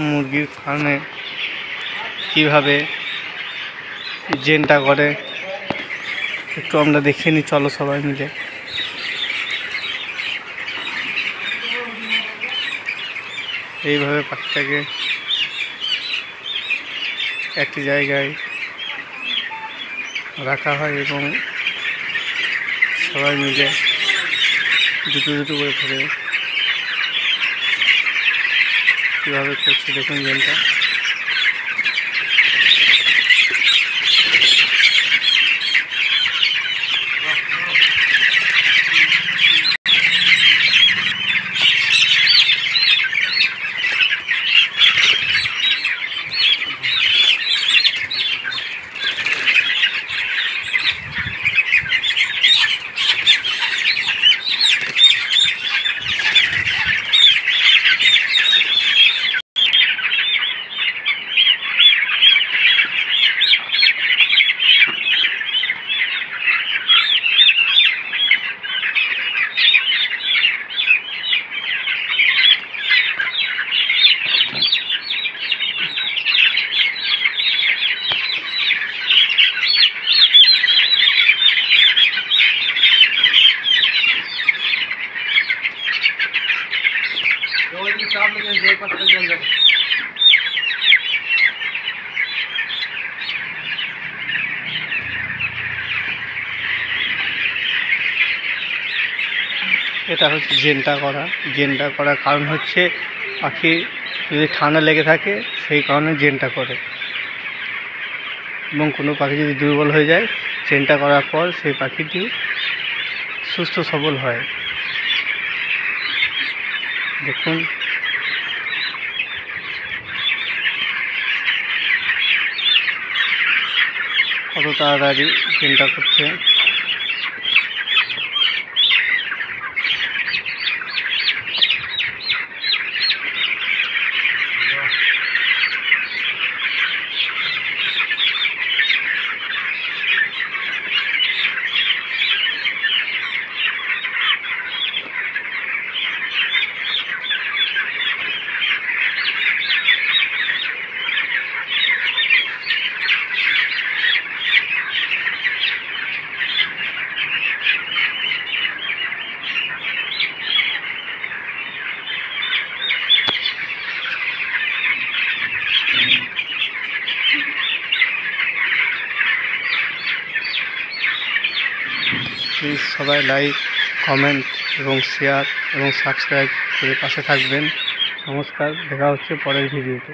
মুরগির ফার্মে কীভাবে জেনটা করে একটু আমরা দেখে নিই, চলো সবাই মিলে। এইভাবে পাখিটাকে একটি জায়গায় রাখা হয় এবং সবাই মিলে দুটো দুটো করে ধরে কীভাবে করছে দেখুন জেনটা। এটা হচ্ছে জেনটা করার কারণ হচ্ছে পাখি যদি ঠান্ডা লেগে থাকে সেই কারণে জেনটা করে, এবং কোনো পাখি যদি দুর্বল হয়ে যায় জেনটা করার পর সেই পাখিটি সুস্থ সবল হয়। দেখুন কত তাড়াতাড়ি জেনটা করছে। প্লিজ সবাই লাইক, কমেন্ট এবং শেয়ার এবং সাবস্ক্রাইব করে পাশে থাকবেন। নমস্কার, দেখা হচ্ছে পরের ভিডিওতে।